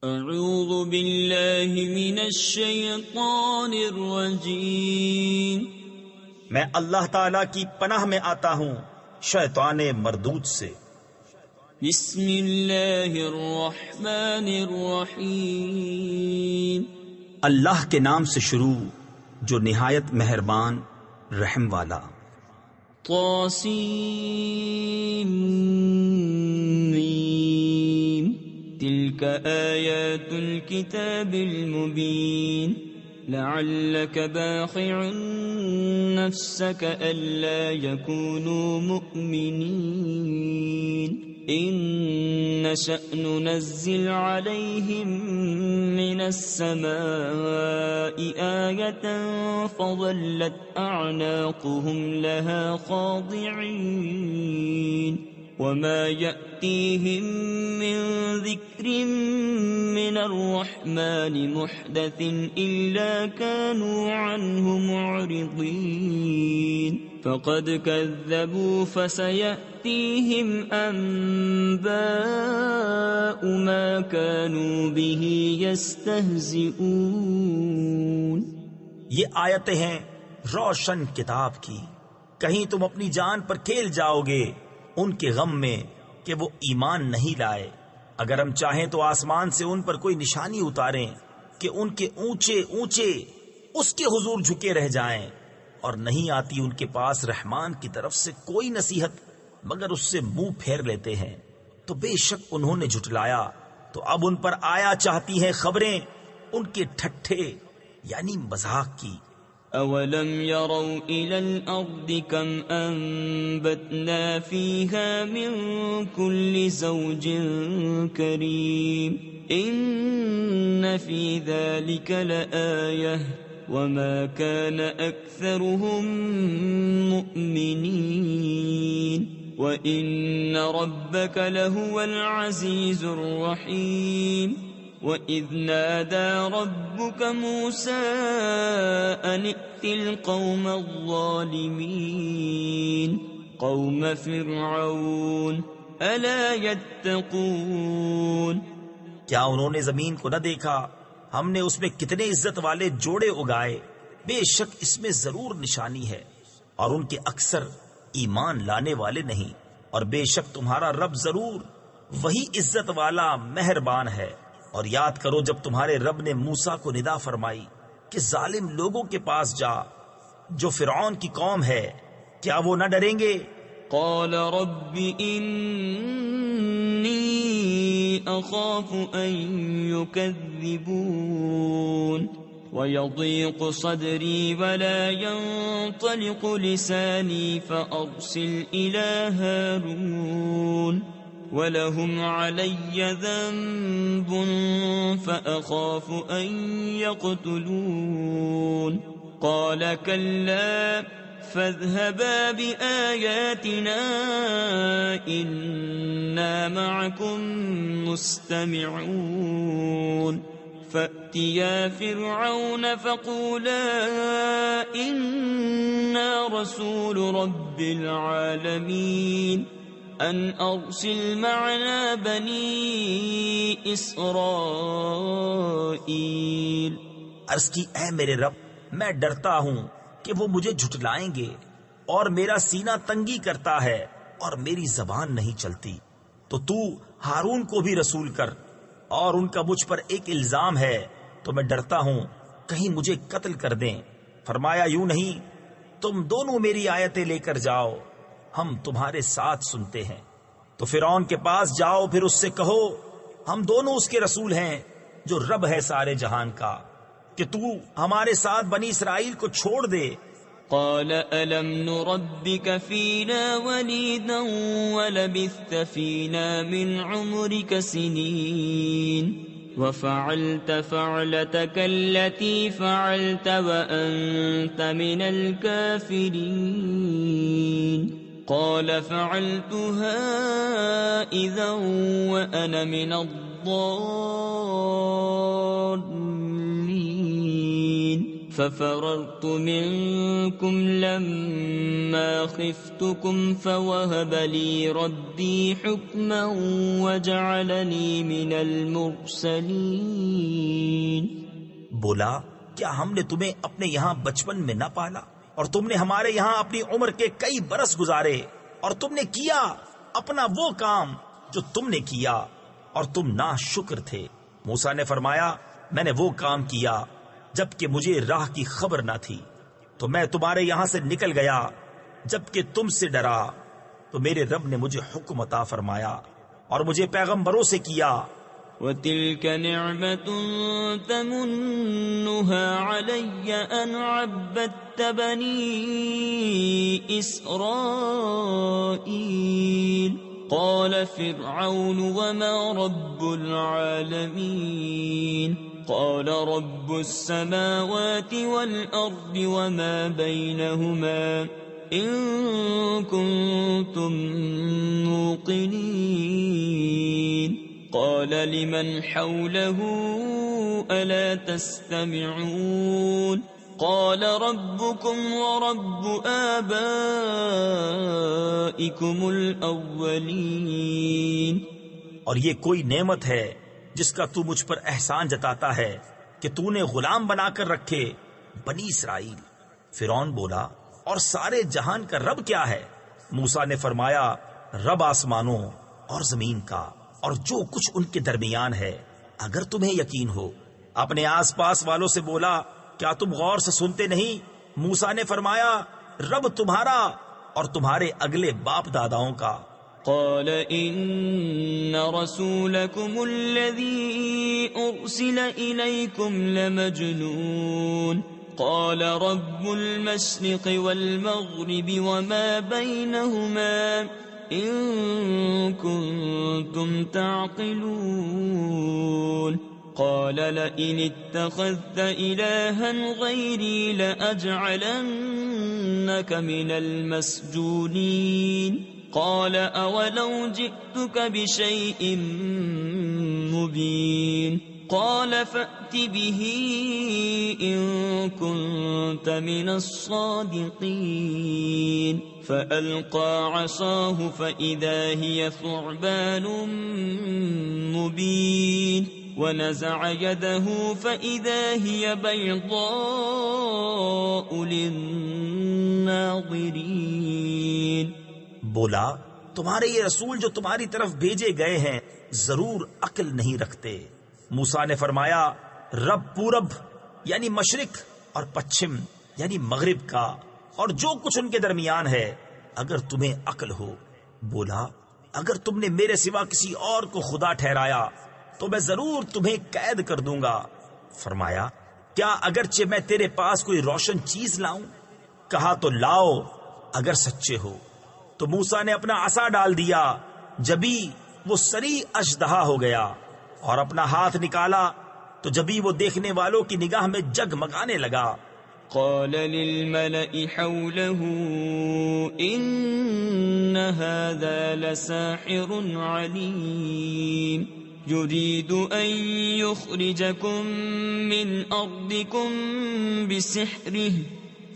اعوذ باللہ من الشیطان الرجیم، میں اللہ تعالی کی پناہ میں آتا ہوں شیطان مردود سے۔ بسم اللہ الرحمن الرحیم، اللہ کے نام سے شروع جو نہایت مہربان رحم والا۔ طاسیم تلك آیات الكتاب المبین لعلك باخع نفسك ألا يكونوا مؤمنين إن نشأ ننزل عليهم من السماء آية فظلت أعناقهم لها خاضعين وما يأتيهم من ذكر من الرحمن محدث إلا كانوا عنه معرضين فقد كذبوا فسيأتيهم أنباء ما كانوا به يستهزئون۔ یہ آیتیں ہیں روشن کتاب کی، کہیں تم اپنی جان پر کھیل جاؤ گے ان کے غم میں کہ وہ ایمان نہیں لائے۔ اگر ہم چاہیں تو آسمان سے ان پر کوئی نشانی اتاریں کہ ان کے اونچے اونچے اس کے حضور جھکے رہ جائیں، اور نہیں آتی ان کے پاس رحمان کی طرف سے کوئی نصیحت مگر اس سے منہ پھیر لیتے ہیں۔ تو بے شک انہوں نے جھٹلایا، تو اب ان پر آیا چاہتی ہیں خبریں ان کے ٹھٹھے یعنی مذاق کی۔ أَوَلَمْ يَرَوْا إِلَى الْأَرْضِ كَمْ أَنبَتْنَا فِيهَا مِن كُلِّ زَوْجٍ كَرِيمٍ إِنَّ فِي ذَلِكَ لَآيَةً وَمَا كَانَ أَكْثَرُهُم مُؤْمِنِينَ وَإِنَّ رَبَّكَ لَهُوَ الْعَزِيزُ الرَّحِيمُ وَإِذْ نَادَى رَبُّكَ مُوسَىٰ أَنِ ائْتِ الْقَوْمَ الظَّالِمِينَ قَوْمَ فِرْعَوْنَ أَلَا يَتَّقُونَ۔ کیا انہوں نے زمین کو نہ دیکھا؟ ہم نے اس میں کتنے عزت والے جوڑے اگائے، بے شک اس میں ضرور نشانی ہے، اور ان کے اکثر ایمان لانے والے نہیں، اور بے شک تمہارا رب ضرور وہی عزت والا مہربان ہے۔ اور یاد کرو جب تمہارے رب نے موسیٰ کو ندا فرمائی کہ ظالم لوگوں کے پاس جا جو فرعون کی قوم ہے، کیا وہ نہ ڈریں گے؟ قال رب انی اخاف ان يكذبون ويضيق صدري ولا ينطلق لساني فأرسل إلى هارون وَلَهُمْ عَلَيَّ ذَنبٌ فَأَخَافُ أَن يَقْتُلُونِ قَالَ كَلَّا فَاذْهَبَا بِآيَاتِنَا إِنَّا مَعَكُمْ مُسْتَمِعُونَ فَأْتِيَا فِرْعَوْنَ فَقُولَا إِنَّا رَسُولُ رَبِّ الْعَالَمِينَ ان ارسل معنا بنی اسرائیل۔ عرض کی اے میرے رب، میں ڈرتا ہوں کہ وہ مجھے جھٹلائیں گے، اور میرا سینہ تنگی کرتا ہے اور میری زبان نہیں چلتی، تو تو ہارون کو بھی رسول کر، اور ان کا مجھ پر ایک الزام ہے تو میں ڈرتا ہوں کہیں مجھے قتل کر دیں۔ فرمایا یوں نہیں، تم دونوں میری آیتیں لے کر جاؤ، ہم تمہارے ساتھ سنتے ہیں۔ تو فرعون کے پاس جاؤ، پھر اس سے کہو ہم دونوں اس کے رسول ہیں جو رب ہے سارے جہان کا، کہ تو ہمارے ساتھ بنی اسرائیل کو چھوڑ دے۔ قال ألم نربك فينا وليدا ولبثت فينا من عمرك سنين وفعلت فعلتك التي فعلت وأنت من الكافرين قال فعلتها إذا وأنا من الضالين ففررت منكم لما خفتكم فوهب لي ربي حكما وجعلني من المرسلين. بولا کیا ہم نے تمہیں اپنے یہاں بچپن میں نہ پالا اور تم نے ہمارے یہاں اپنی عمر کے کئی برس گزارے اور تم نے کیا اپنا وہ کام جو تم نے کیا اور تم ناشکر تھے. موسیٰ نے فرمایا میں نے وہ کام کیا جبکہ مجھے راہ کی خبر نہ تھی تو میں تمہارے یہاں سے نکل گیا جبکہ تم سے ڈرا تو میرے رب نے مجھے حکم عطا فرمایا اور مجھے پیغمبروں سے کیا. وَتِلْكَ نِعْمَةٌ تَمُنُّهَا عَلَيَّ أَنْ عَبَّدتَّ بَنِي إِسْرَائِيلَ. قَالَ فِرْعَوْنُ وَمَا رَبُّ الْعَالَمِينَ. قَالَ رَبُّ السَّمَاوَاتِ وَالْأَرْضِ وَمَا بَيْنَهُمَا إِن كُنتُم مُّوقِنِينَ. قال لمن حوله ألا تستمعون. قال ربكم ورب آبائكم الأولين. اور یہ کوئی نعمت ہے جس کا تو مجھ پر احسان جتاتا ہے کہ تو نے غلام بنا کر رکھے بنی اسرائیل. فرعون بولا اور سارے جہان کا رب کیا ہے؟ موسیٰ نے فرمایا رب آسمانوں اور زمین کا اور جو کچھ ان کے درمیان ہے اگر تمہیں یقین ہو. اپنے آس پاس والوں سے بولا کیا تم غور سے سنتے نہیں؟ موسیٰ نے فرمایا رب تمہارا اور تمہارے اگلے باپ داداؤں کا. قال ان رسولكم الذي ارسل اليكم لمجنون. قال رب المشرق والمغرب وما بينهما إن كنتم تعقلون. قال لئن اتخذت إلها غيري لأجعلنك من المسجونين. قال أولو جئتك بشيء مبين. قال فأت به إن كنت من الصادقين. فألقى عصاه فإذا هي ثعبان مبين. ونزع يده فإذا هي بيضاء للناظرين. بولا تمہارے یہ رسول جو تمہاری طرف بھیجے گئے ہیں ضرور عقل نہیں رکھتے. موسیٰ نے فرمایا رب پورب یعنی مشرق اور پچھم یعنی مغرب کا اور جو کچھ ان کے درمیان ہے اگر تمہیں عقل ہو. بولا اگر تم نے میرے سوا کسی اور کو خدا ٹھہرایا تو میں ضرور تمہیں قید کر دوں گا. فرمایا کیا اگرچہ میں تیرے پاس کوئی روشن چیز لاؤں؟ کہا تو لاؤ اگر سچے ہو. تو موسیٰ نے اپنا عصا ڈال دیا جبھی وہ سری اژدہا ہو گیا اور اپنا ہاتھ نکالا تو جبھی وہ دیکھنے والوں کی نگاہ میں جگمگانے لگا. قال للملأ حوله إن هذا لساحر عليم يريد أن يخرجكم من أرضكم بسحره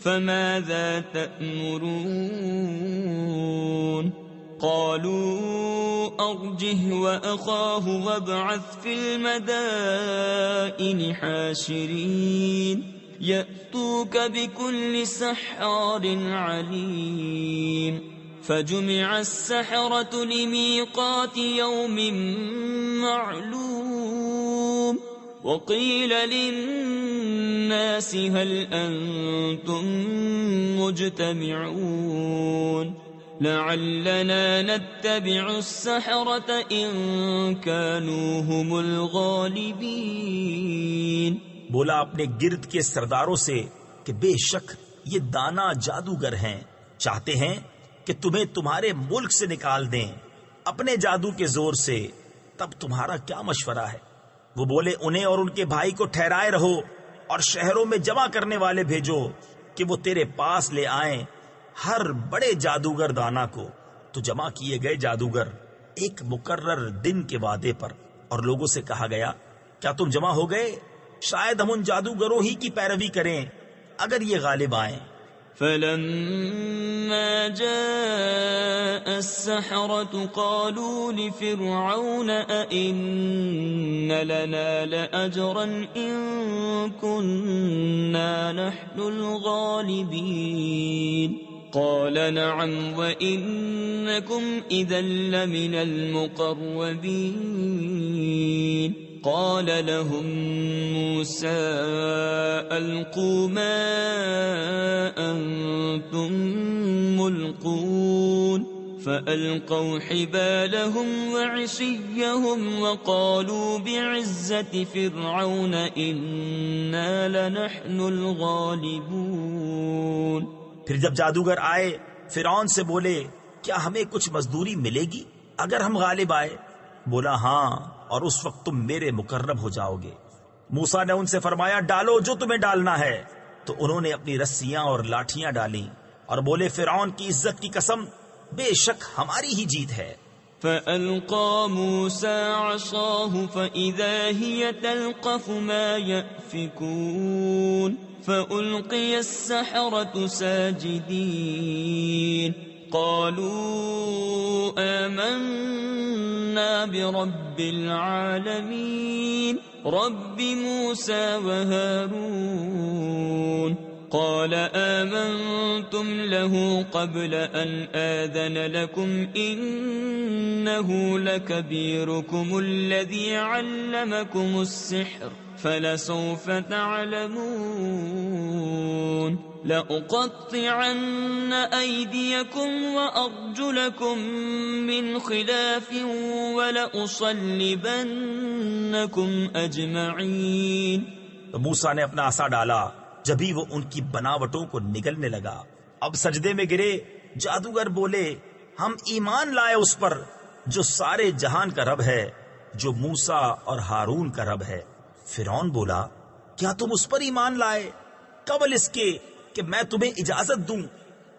فماذا تأمرون. قالوا أرجه وأخاه وابعث في المدائن حاشرين يأتوك بكل سحار عليم. فجمع السحرة لميقات يوم معلوم. وقيل للناس هل أنتم مجتمعون لعلنا نتبع السحرة إن كانوا هم الغالبين. بولا اپنے گرد کے سرداروں سے کہ بے شک یہ دانا جادوگر ہیں، چاہتے ہیں کہ تمہیں تمہارے ملک سے نکال دیں اپنے جادو کے زور سے، تب تمہارا کیا مشورہ ہے؟ وہ بولے انہیں اور ان کے بھائی کو ٹھہرائے رہو اور شہروں میں جمع کرنے والے بھیجو کہ وہ تیرے پاس لے آئیں ہر بڑے جادوگر دانا کو. تو جمع کیے گئے جادوگر ایک مقرر دن کے وعدے پر اور لوگوں سے کہا گیا کیا تم جمع ہو گئے؟ شاید ہم ان جادوگروں ہی کی پیروی کریں اگر یہ غالب آئیں۔ فلما جاء السحرة قالوا لفرعون أئن لنا لأجرا إن كنا نحن الغالبين قال نعم وإنكم إذا لمن المقربين قال لهم موسى ألقوا ما أنتم ملقون فألقوا حبالهم وعصيهم وقالوا بعزة فرعون إنا لنحن الغالبون۔ پھر جب جادوگر آئے فرعون سے بولے کیا ہمیں کچھ مزدوری ملے گی اگر ہم غالب آئے؟ بولا ہاں، اور اس وقت تم میرے مقرب ہو جاؤ گے۔ موسیٰ نے ان سے فرمایا ڈالو جو تمہیں ڈالنا ہے، تو انہوں نے اپنی رسیاں اور لاٹھیاں ڈالیں اور بولے فرعون کی عزت کی قسم بے شک ہماری ہی جیت ہے۔ فألقى موسى عصاه فإذا هي تلقف ما يأفكون فألقي السحرة ساجدين قالوا آمنا برب العالمين رب موسى وهارون قال آمنتم له قبل أن آذن لكم إنه لكبيركم الذي علمكم السحر فلسوف تعلمون لأقطعن أيديكم وأرجلكم من خلاف ولأصلبنكم أجمعين۔ تو موسیٰ نے اپنا عصا ڈالا، جبھی وہ ان کی بناوٹوں کو نگلنے لگا۔ اب سجدے میں گرے۔ جادوگر بولے ہم ایمان لائے اس پر جو سارے جہان کا رب ہے، جو موسیٰ اور ہارون کا رب ہے۔ فرعون بولا کیا تم اس پر ایمان لائے قبل اس کے کہ میں تمہیں اجازت دوں؟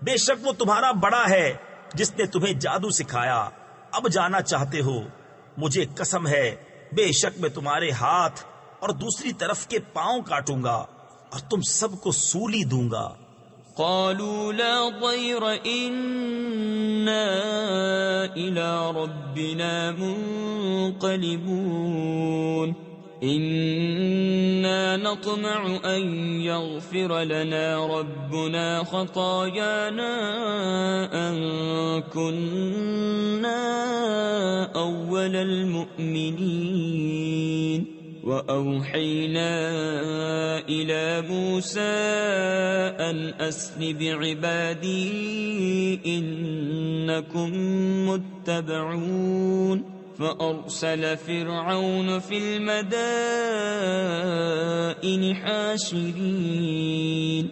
بے شک وہ تمہارا بڑا ہے جس نے تمہیں جادو سکھایا۔ اب جانا چاہتے ہو؟ مجھے قسم ہے بے شک میں تمہارے ہاتھ اور دوسری طرف کے پاؤں کاٹوں گا اور تم سب کو سولی دوں گا۔ قالوا لا ضير إنا إلى ربنا منقلبون إنا نطمع أن يغفر لنا ربنا خطايانا أن كنا أول المؤمنين وأوحينا إلى موسى أن أسر بعبادي إنكم متبعون فأرسل فرعون في المدائن حاشرين۔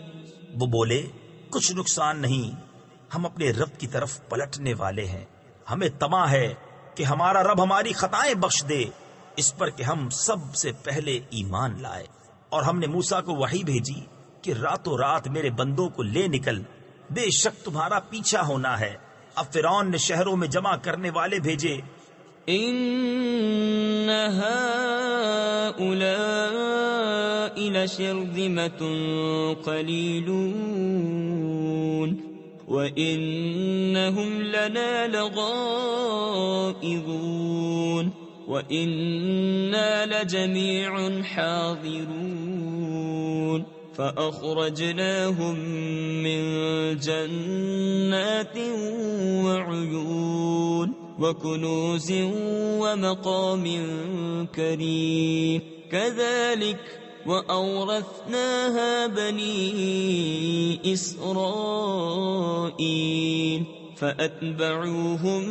وہ بولے کچھ نقصان نہیں، ہم اپنے رب کی طرف پلٹنے والے ہیں، ہمیں طمع ہے کہ ہمارا رب ہماری خطائیں بخش دے، اس پر کہ ہم سب سے پہلے ایمان لائے۔ اور ہم نے موسیٰ کو وحی بھیجی کہ راتوں رات میرے بندوں کو لے نکل، بے شک تمہارا پیچھا ہونا ہے۔ اب فرعون نے شہروں میں جمع کرنے والے بھیجے۔ إن هؤلاء لشرذمة قليلون وإنهم لنا لغائظون وإنا لجميع حاضرون فأخرجناهم من جنات وعيون وكنوز ومقام كريم كذلك وأورثناها بني إسرائيل فأتبعوهم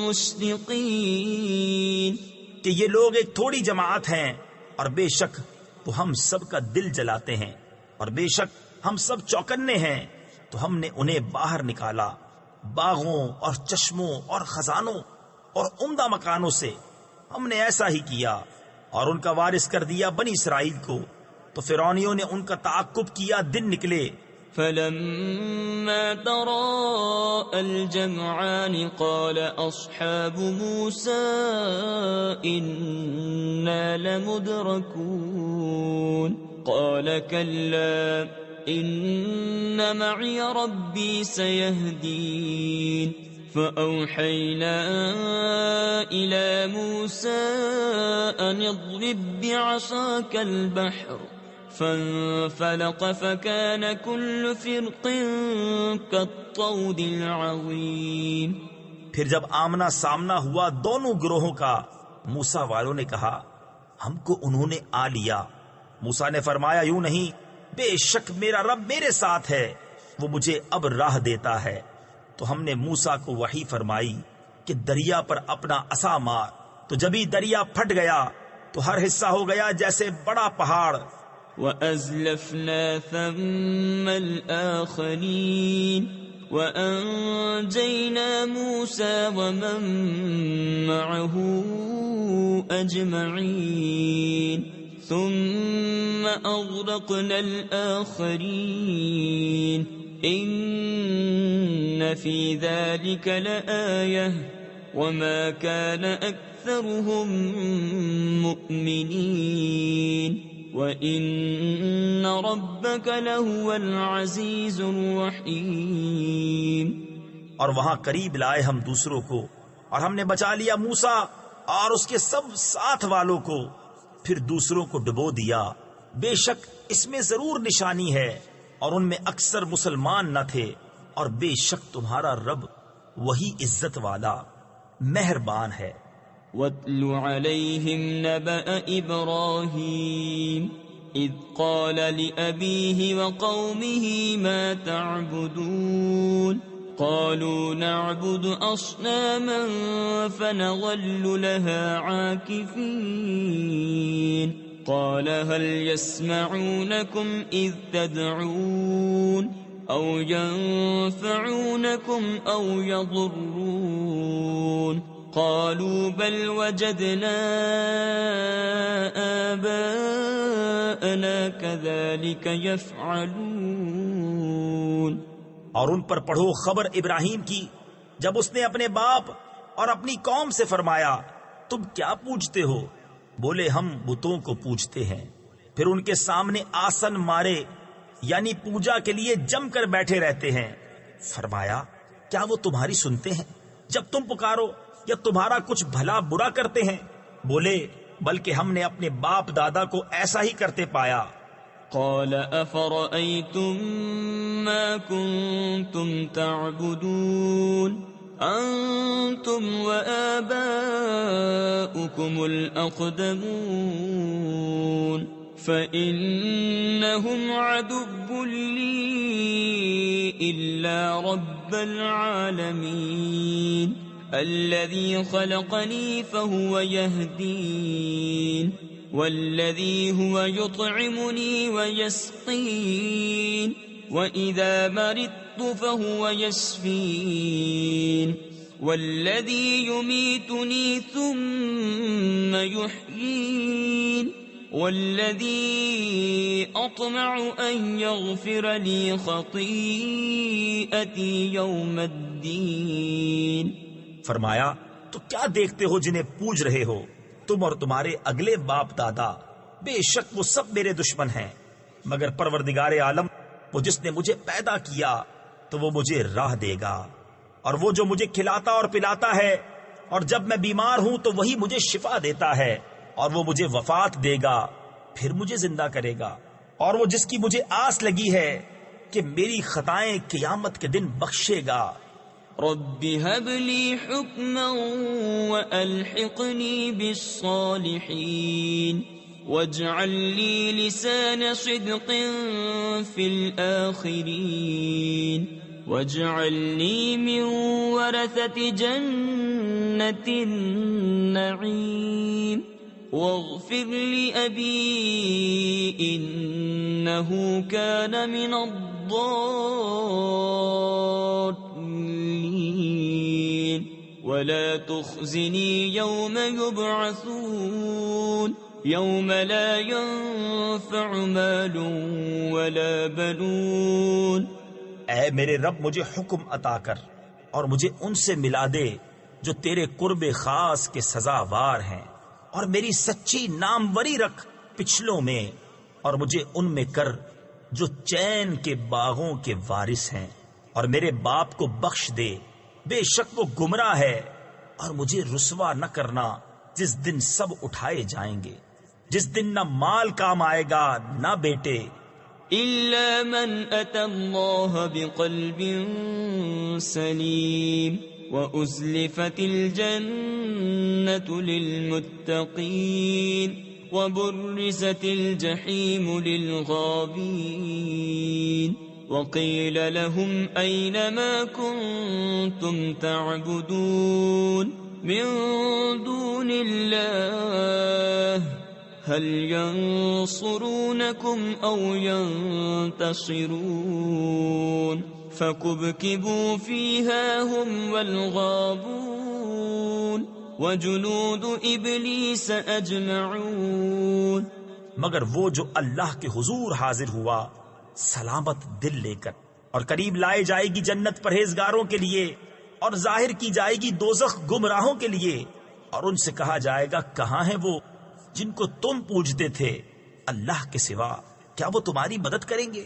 مشرقين۔ کہ یہ لوگ ایک تھوڑی جماعت ہیں اور بے شک وہ ہم سب کا دل جلاتے ہیں، اور بے شک ہم سب چوکنے ہیں، تو ہم نے انہیں باہر نکالا باغوں اور چشموں اور خزانوں اور عمدہ مکانوں سے۔ ہم نے ایسا ہی کیا اور ان کا وارث کر دیا بنی اسرائیل کو۔ تو فرعونیوں نے ان کا تعاقب کیا، دن نکلے۔ فلما تراءى الجمعان قال أصحاب موسى إنا لمدركون قال كلا إن معي ربي سيهدين فأوحينا إلى موسى أن اضرب بعصاك البحر فانفلق فكان كل فرق كالطود العظيم. پھر جب آمنا سامنا ہوا دونوں گروہوں کا، موسیٰ والوں نے کہا ہم کو انہوں نے آ لیا. موسیٰ نے فرمایا یوں نہیں، بے شک میرا رب میرے ساتھ ہے، وہ مجھے اب راہ دیتا ہے. تو ہم نے موسیٰ کو وحی فرمائی کہ دریا پر اپنا عصا مار. تو جبھی دریا پھٹ گیا تو ہر حصہ ہو گیا جیسے بڑا پہاڑ. وَأَزْلَفْنَا ثَمَّ الْآخَرِينَ وَأَنْجَيْنَا مُوسَى وَمَن مَّعَهُ أَجْمَعِينَ ثُمَّ أَغْرَقْنَا الْآخَرِينَ إِنَّ فِي ذَلِكَ لَآيَةً وَمَا كَانَ أَكْثَرُهُم مُؤْمِنِينَ وَإِنَّ رَبَّكَ لَهُوَ الْعَزِيزُ الرَّحِيمُ. اور وہاں قریب لائے ہم دوسروں کو، اور ہم نے بچا لیا موسیٰ اور اس کے سب ساتھ والوں کو، پھر دوسروں کو ڈبو دیا. بے شک اس میں ضرور نشانی ہے، اور ان میں اکثر مسلمان نہ تھے، اور بے شک تمہارا رب وہی عزت والا مہربان ہے. وَاتْلُ عَلَيْهِمْ نَبَأَ إِبْرَاهِيمَ إِذْ قَالَ لِأَبِيهِ وَقَوْمِهِ مَا تَعْبُدُونَ قَالُوا نَعْبُدُ أَصْنَامًا فَنَظَلُّ لَهَا عَاكِفِينَ قَالَ هَلْ يَسْمَعُونَكُمْ إِذْ تَدْعُونَ أَوْ يَنفَعُونَكُمْ أَوْ يَضُرُّونَ قالوا بل وجدنا آباءنا كذلك يفعلون. اور ان پر پڑھو خبر ابراہیم کی جب اس نے اپنے باپ اور اپنی قوم سے فرمایا تم کیا پوجتے ہو؟ بولے ہم بتوں کو پوجتے ہیں. پھر ان کے سامنے آسن مارے یعنی پوجا کے لیے جم کر بیٹھے رہتے ہیں. فرمایا کیا وہ تمہاری سنتے ہیں جب تم پکارو، یا تمہارا کچھ بھلا برا کرتے ہیں؟ بولے بلکہ ہم نے اپنے باپ دادا کو ایسا ہی کرتے پایا. قال افرأيتم ما كنتم تعبدون انتم وآباؤكم الأقدمون فإنهم عدو لي إلا رب العالمين الذي خلقني فهو يهدين والذي هو يطعمني ويسقين وإذا مرضت فهو يشفين والذي يميتني ثم يحيين والذي أطمع أن يغفر لي خطيئتي يوم الدين. فرمایا تو کیا دیکھتے ہو جنہیں پوج رہے ہو؟ تم اور تمہارے اگلے باپ دادا بے شک وہ سب میرے دشمن ہیں، مگر پروردگار عالم وہ جس نے مجھے پیدا کیا تو وہ مجھے راہ دے گا، اور وہ جو مجھے کھلاتا اور پلاتا ہے، اور جب میں بیمار ہوں تو وہی مجھے شفا دیتا ہے، اور وہ مجھے وفات دے گا پھر مجھے زندہ کرے گا، اور وہ جس کی مجھے آس لگی ہے کہ میری خطائیں قیامت کے دن بخشے گا. رب هب لي حكما وألحقني بالصالحين واجعل لي لسان صدق في الآخرين واجعلني من ورثة جنة النعيم واغفر لأبي إنه كان من الضالين ولا تخزني يوم يبعثون يوم لا ينفع مال ولا بنون. اے میرے رب مجھے حکم عطا کر اور مجھے ان سے ملا دے جو تیرے قرب خاص کے سزاوار ہیں، اور میری سچی ناموری رکھ پچھلوں میں، اور مجھے ان میں کر جو چین کے باغوں کے وارث ہیں، اور میرے باپ کو بخش دے، بے شک وہ گمراہ ہے، اور مجھے رسوا نہ کرنا جس دن سب اٹھائے جائیں گے، جس دن نہ مال کام آئے گا نہ بیٹے، إلا من أتى الله بقلب سليم وأزلفت الجنة للمتقين وبرزت الجحيم للغابين وقيل لهم أين ما كنتم تعبدون من دون الله هل ينصرونكم أو ينتصرون فكبكبوا فيها هم والغابون وجنود إبليس أجمعون. مگر وہ جو اللہ کے حضور حاضر ہوا سلامت دل لے کر، اور قریب لائے جائے گی جنت پرہیزگاروں کے لیے، اور ظاہر کی جائے گی دوزخ گمراہوں کے لیے، اور ان سے کہا جائے گا کہاں ہیں وہ جن کو تم پوجتے تھے اللہ کے سوا؟ کیا وہ تمہاری مدد کریں گے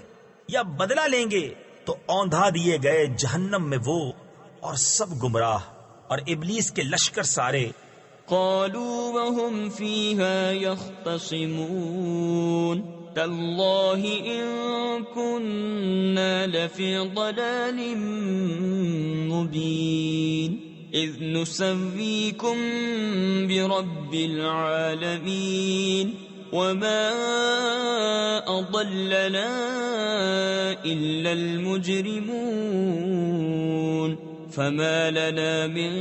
یا بدلہ لیں گے؟ تو اوندھا دیے گئے جہنم میں وہ اور سب گمراہ اور ابلیس کے لشکر سارے. قالوا وهم فيها يختصمون تالله إن كنا لفي ضلال مبين إذ نسويكم برب العالمين وما أضلنا إلا المجرمون فما لنا من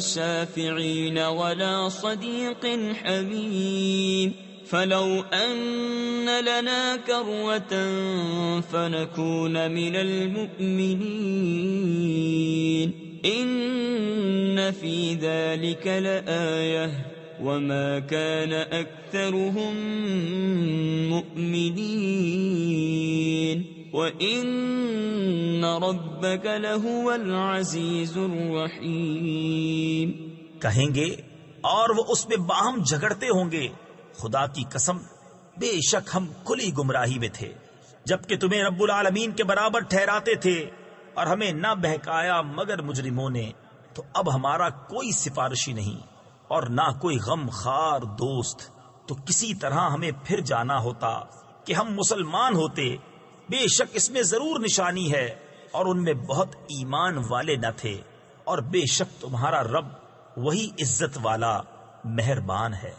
شافعين ولا صديق حميم فلو أن لنا كروة فنكون من المؤمنين إن في ذلك لآية وما كان أكثرهم مؤمنين وَإِنَّ رَبَّكَ لَهُوَ الْعَزِيزُ الرَّحِيمُ. کہیں گے اور وہ اس میں باہم جھگڑتے ہوں گے، خدا کی قسم بے شک ہم کھلی گمراہی میں تھے جبکہ تمہیں رب العالمین کے برابر ٹھہراتے تھے، اور ہمیں نہ بہکایا مگر مجرموں نے. تو اب ہمارا کوئی سفارشی نہیں اور نہ کوئی غم خار دوست، تو کسی طرح ہمیں پھر جانا ہوتا کہ ہم مسلمان ہوتے. بے شک اس میں ضرور نشانی ہے، اور ان میں بہت ایمان والے نہ تھے، اور بے شک تمہارا رب وہی عزت والا مہربان ہے.